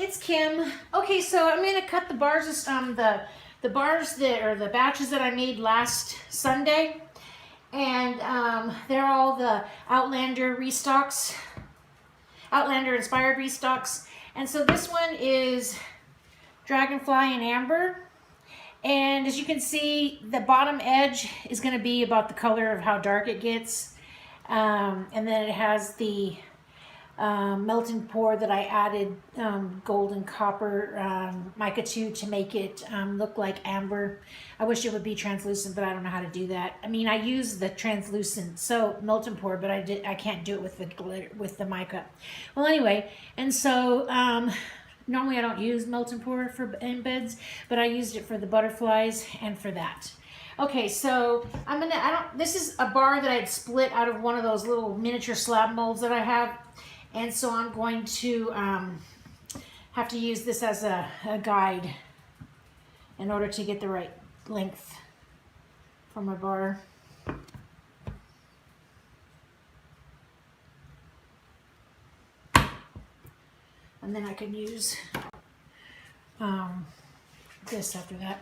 it's Kim. Okay, so I'm gonna cut the bars, the bars that, or the batches that I made last Sunday, and they're all the Outlander restocks, Outlander inspired restocks. And so this one is Dragonfly and Amber. And as you can see, the bottom edge is going to be about the color of how dark it gets. And then it has the melt and pour that I added gold and copper mica to make it look like amber. I wish it would be translucent, but I don't know how to do that. I mean, I use the translucent melt and pour, but I can't do it with the glitter, with the mica. Well, anyway, and so normally I don't use melt and pour for embeds, but I used it for the butterflies and for that. Okay, so this is a bar that I had split out of one of those little miniature slab molds that I have. And so I'm going to have to use this as a guide in order to get the right length for my bar. And then I can use this after that.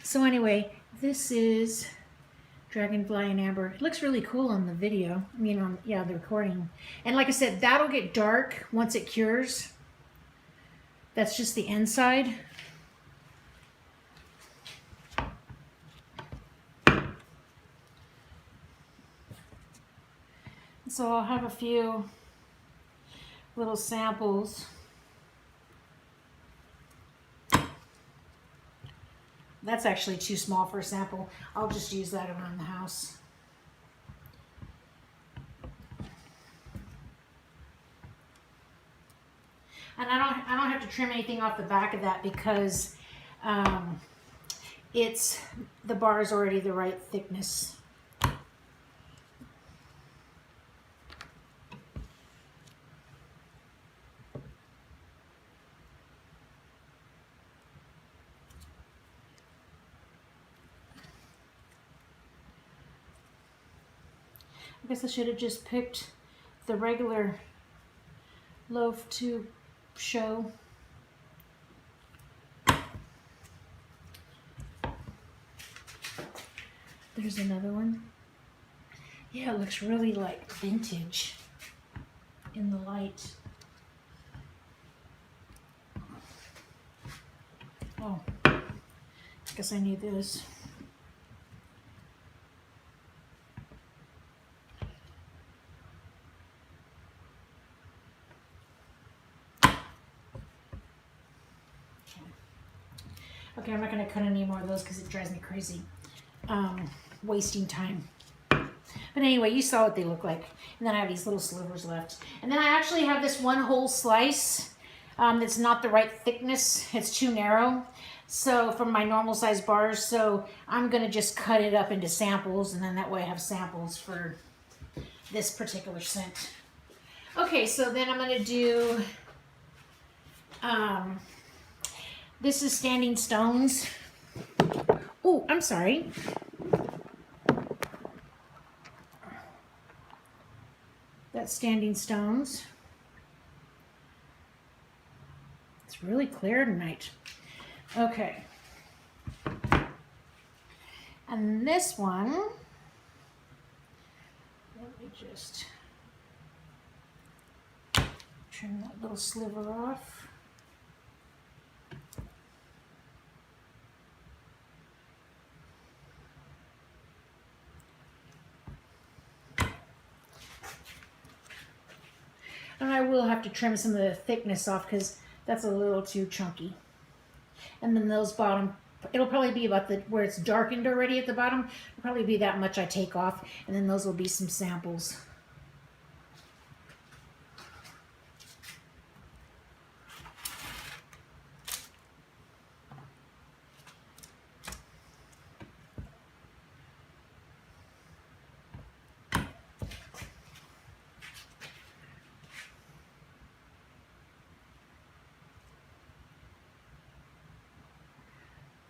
So anyway, this is Dragonfly and Amber. It looks really cool on the video. I mean, the recording. And like I said, that'll get dark once it cures. That's just the inside. So I'll have a few little samples. That's actually too small for a sample. I'll just use that around the house. And I don't have to trim anything off the back of that because the bar is already the right thickness. I guess I should have just picked the regular loaf to show. There's another one. Yeah, it looks really like vintage in the light. Oh, I guess I need this. Okay, I'm not going to cut any more of those because it drives me crazy. Wasting time. But anyway, you saw what they look like. And then I have these little slivers left. And then I actually have this one whole slice that's not the right thickness. It's too narrow. So from my normal size bars. So I'm going to just cut it up into samples. And then that way I have samples for this particular scent. Okay, so then I'm going to do... this is Standing Stones. Oh, I'm sorry. That's Standing Stones. It's really clear tonight. Okay. And this one, let me just trim that little sliver off. And I will have to trim some of the thickness off because that's a little too chunky. And then those bottom, it'll probably be about where it's darkened already at the bottom. It'll probably be that much I take off. And then those will be some samples.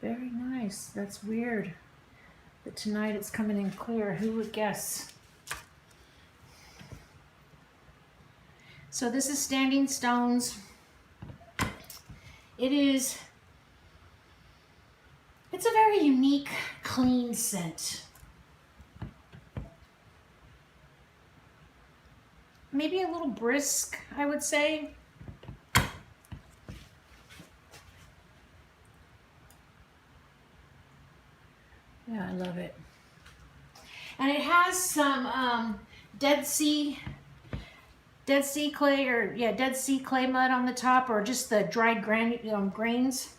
Very nice. That's weird. But tonight it's coming in clear. Who would guess? So this is Standing Stones. It's a very unique, clean scent. Maybe a little brisk, I would say. Yeah, I love it. And it has some Dead Sea clay, or yeah, Dead Sea clay mud on the top, or just the dried grains.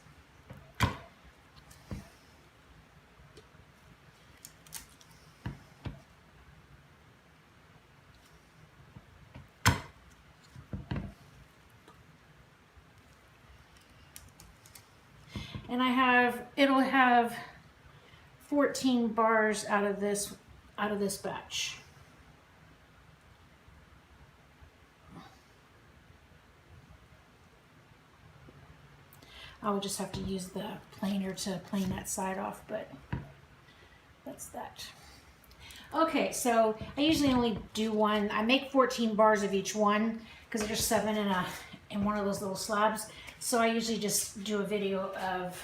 And it'll have 14 bars out of this batch. I will just have to use the planer to plane that side off, but that's that. Okay, so I usually only do one. I make 14 bars of each one because there's 7 in one of those little slabs. So I usually just do a video of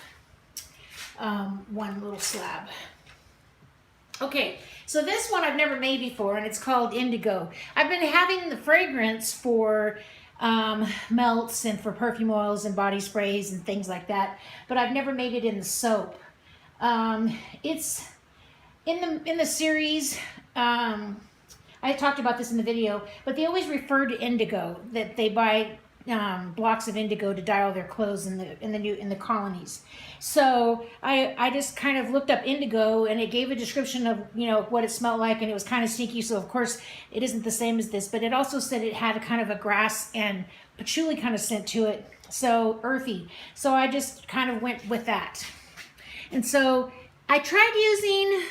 one little slab. Okay, so this one I've never made before, and it's called Indigo. I've been having the fragrance for melts and for perfume oils and body sprays and things like that, but I've never made it in the soap. It's in the series. I talked about this in the video, but they always refer to indigo, that they buy blocks of indigo to dye all their clothes in the colonies. So I just kind of looked up indigo, and it gave a description of what it smelled like, and it was kind of sneaky. So of course it isn't the same as this, but it also said it had a kind of a grass and patchouli kind of scent to it, so earthy. So I just kind of went with that, and so I tried using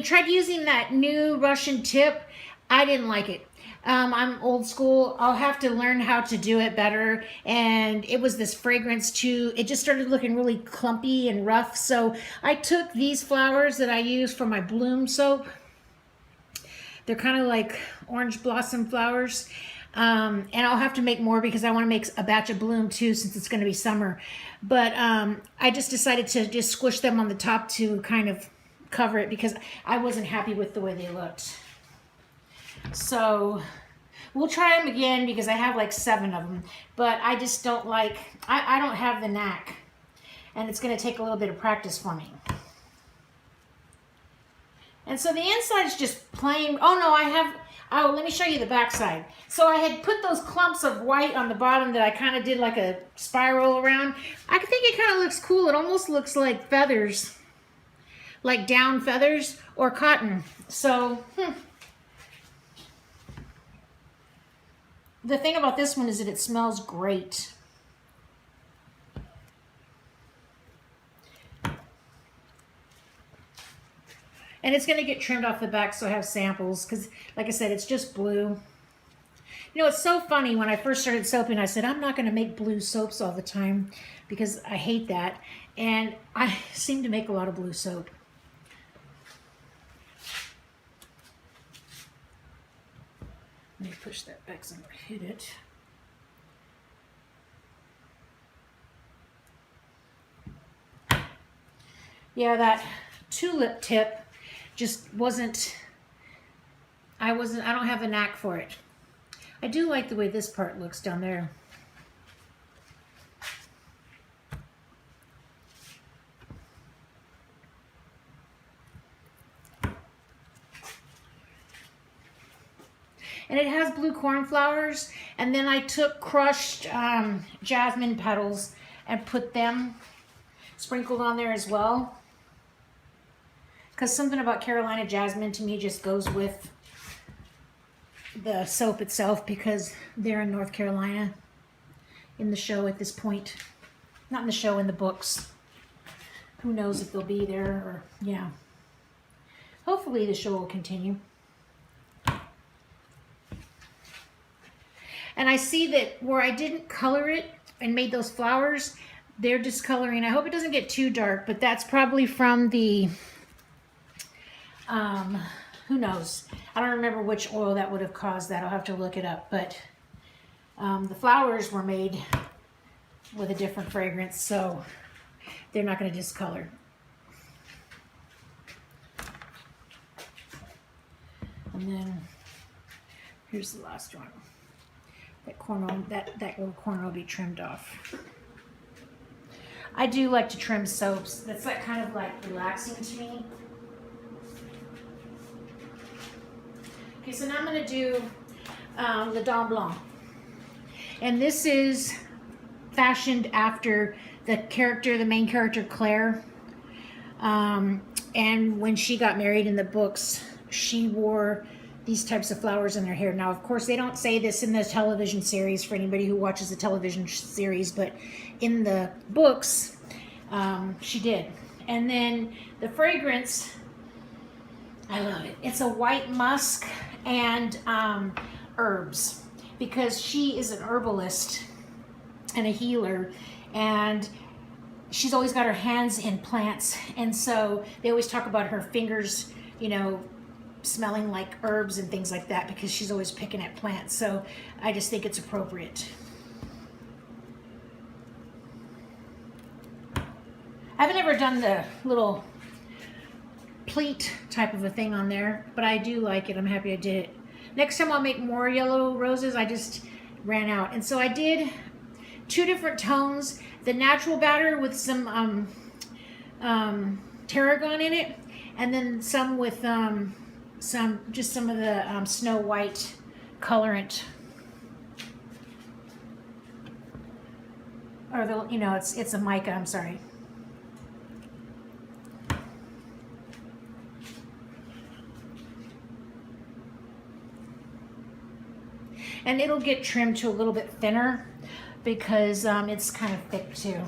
tried using that new Russian tip. I didn't like it. I'm old school. I'll have to learn how to do it better. And it was this fragrance too. It just started looking really clumpy and rough. So I took these flowers that I use for my Bloom soap. They're kind of like orange blossom flowers. And I'll have to make more because I want to make a batch of Bloom too, since it's going to be summer. But I just decided to just squish them on the top to kind of cover it because I wasn't happy with the way they looked. So we'll try them again because I have like 7 of them, but I just don't like, I don't have the knack, and it's going to take a little bit of practice for me. And so the inside is just plain. Oh no, let me show you the back side. So I had put those clumps of white on the bottom that I kind of did like a spiral around. I think it kind of looks cool. It almost looks like feathers, like down feathers or cotton. So, The thing about this one is that it smells great. And it's going to get trimmed off the back so I have samples because, like I said, it's just blue. It's so funny. When I first started soaping, I said, I'm not going to make blue soaps all the time because I hate that. And I seem to make a lot of blue soap. Let me push that back so I don't hit it. Yeah, that tulip tip just wasn't, I don't have a knack for it. I do like the way this part looks down there. And it has blue cornflowers, and then I took crushed jasmine petals and put them sprinkled on there as well. Because something about Carolina jasmine to me just goes with the soap itself because they're in North Carolina in the show at this point. Not in the show, in the books. Who knows if they'll be there or, yeah. Hopefully the show will continue. And I see that where I didn't color it and made those flowers, they're discoloring. I hope it doesn't get too dark, but that's probably from the, who knows? I don't remember which oil that would have caused that. I'll have to look it up. But The flowers were made with a different fragrance, so they're not going to discolor. And then here's the last one. That corner, that little corner will be trimmed off. I do like to trim soaps. That's like kind of like relaxing to me. Okay, so now I'm going to do the Dame Blanc. And this is fashioned after the main character, Claire. And when she got married in the books, she wore these types of flowers in her hair. Now, of course, they don't say this in the television series for anybody who watches the television series, but in the books, she did. And then the fragrance, I love it. It's a white musk and herbs, because she is an herbalist and a healer, and she's always got her hands in plants, and so they always talk about her fingers, you know, smelling like herbs and things like that, because she's always picking at plants. So I just think it's appropriate. I haven't ever done the little pleat type of a thing on there, but I do like it. I'm happy I did it. Next time I'll make more yellow roses. I just ran out, and so I did 2 different tones, the natural batter with some tarragon in it, and then some with some of the Snow White colorant, or the, you know, it's a mica, I'm sorry. And it'll get trimmed to a little bit thinner because it's kind of thick too.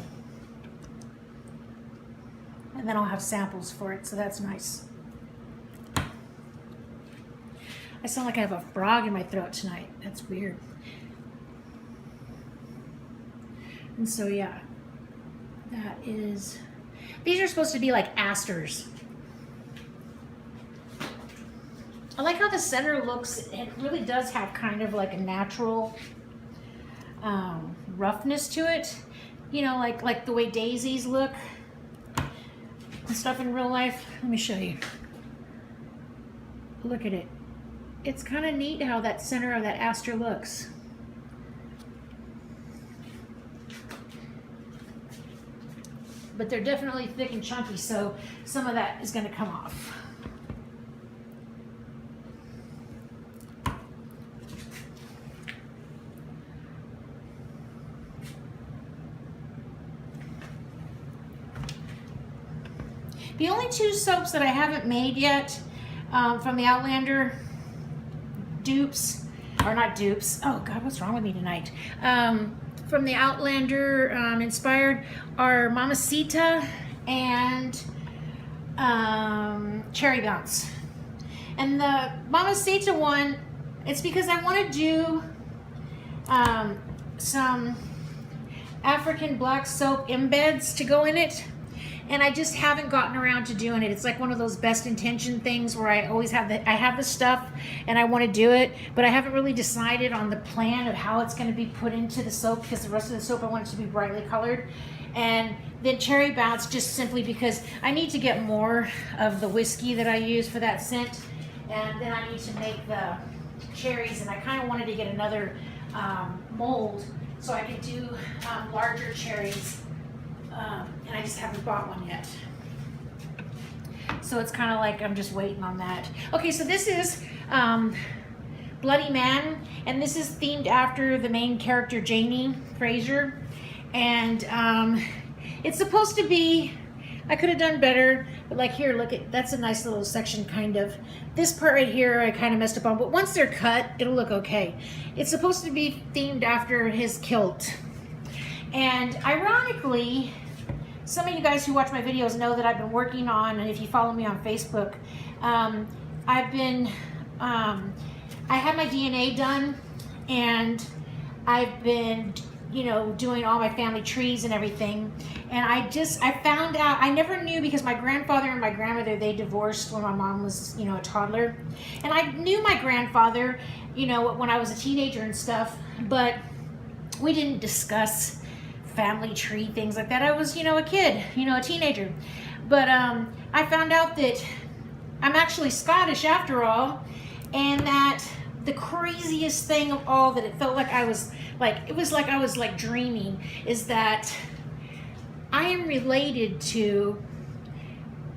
And then I'll have samples for it, so that's nice. I sound like I have a frog in my throat tonight. That's weird. And so yeah, that is, these are supposed to be like asters. I like how the center looks. It really does have kind of like a natural roughness to it. You know, like the way daisies look and stuff in real life. Let me show you. Look at it. It's kind of neat how that center of that aster looks. But they're definitely thick and chunky, so some of that is going to come off. The only 2 soaps that I haven't made yet from the Outlander dupes, or not dupes, oh God, what's wrong with me tonight? From the Outlander inspired are Mamacita and Cherry Bounce. And the Mamacita one, it's because I want to do some African black soap embeds to go in it. And I just haven't gotten around to doing it. It's like one of those best intention things where I always have I have the stuff and I want to do it, but I haven't really decided on the plan of how it's going to be put into the soap, because the rest of the soap I want it to be brightly colored. And then Cherry Bounce just simply because I need to get more of the whiskey that I use for that scent, and then I need to make the cherries, and I kind of wanted to get another mold so I could do larger cherries. And I just haven't bought one yet. So it's kind of like I'm just waiting on that. Okay, so this is Bloody Man, and this is themed after the main character, Janie Fraser. And it's supposed to be, I could have done better, but like here, look at, that's a nice little section kind of. This part right here I kind of messed up on, but once they're cut, it'll look okay. It's supposed to be themed after his kilt. And ironically, some of you guys who watch my videos know that I've been working on, and if you follow me on Facebook, I had my DNA done, and I've been, you know, doing all my family trees and everything. And I found out, I never knew, because my grandfather and my grandmother, they divorced when my mom was, you know, a toddler. And I knew my grandfather, you know, when I was a teenager and stuff, but we didn't discuss family tree, things like that. I was, you know, a kid, you know, a teenager. But I found out that I'm actually Scottish after all, and that the craziest thing of all, that it felt like I was like, it was like I was like dreaming, is that I am related to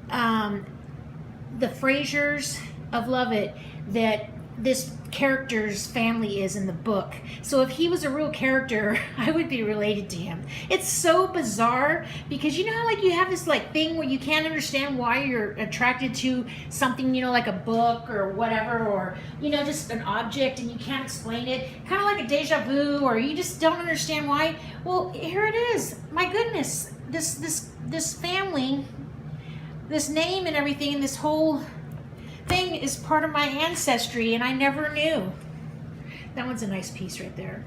the Frasers of Lovett that this character's family is in the book. So if he was a real character, I would be related to him. It's so bizarre, because you know how like you have this like thing where you can't understand why you're attracted to something, you know, like a book or whatever, or you know, just an object, and you can't explain it, kind of like a deja vu, or you just don't understand why. Well, here it is. My goodness, this family, this name and everything, and this whole thing is part of my ancestry, and I never knew. That one's a nice piece right there.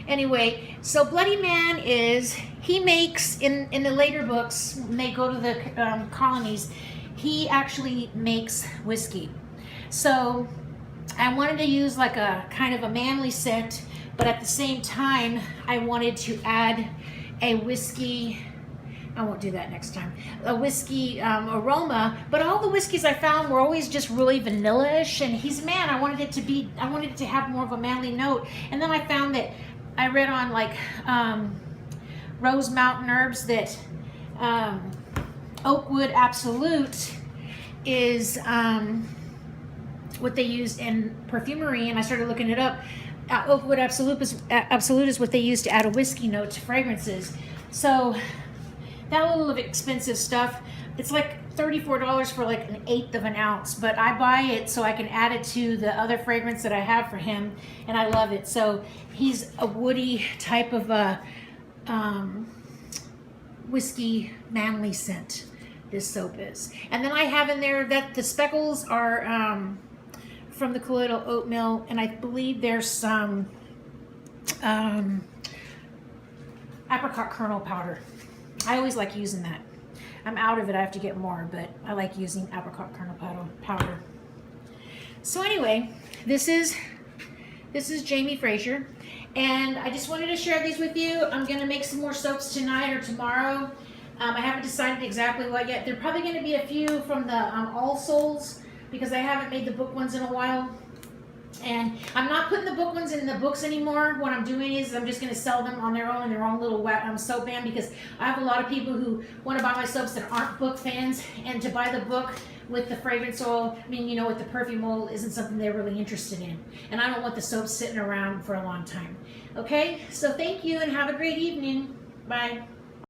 Anyway, so Bloody Man is, he makes, in the later books, when they go to the colonies, he actually makes whiskey. So I wanted to use like a kind of a manly scent, but at the same time, I wanted to add a whiskey, I won't do that next time, a whiskey aroma, but all the whiskeys I found were always just really vanilla-ish, and he's a man. I wanted it to have more of a manly note. And then I found that, I read on like Rose Mountain Herbs that Oakwood Absolute is what they use in perfumery, and I started looking it up. Oakwood Absolute is what they use to add a whiskey note to fragrances. So that little expensive stuff, it's like $34 for like 1/8 of an ounce, but I buy it so I can add it to the other fragrance that I have for him, and I love it. So he's a woody type of a whiskey manly scent, this soap is. And then I have in there that the speckles are from the colloidal oatmeal, and I believe there's some apricot kernel powder. I always like using that. I'm out of it, I have to get more, but I like using apricot kernel powder. So anyway, this is Jamie Fraser, and I just wanted to share these with you. I'm gonna make some more soaps tonight or tomorrow. I haven't decided exactly what yet. There are probably gonna be a few from the All Souls, because I haven't made the book ones in a while. And I'm not putting the book ones in the books anymore. What I'm doing is I'm just going to sell them on their own in their own little soap van, because I have a lot of people who want to buy my soaps that aren't book fans, and to buy the book with the fragrance oil, I mean, you know, with the perfume oil, isn't something they're really interested in. And I don't want the soap sitting around for a long time. Okay, so thank you and have a great evening. Bye.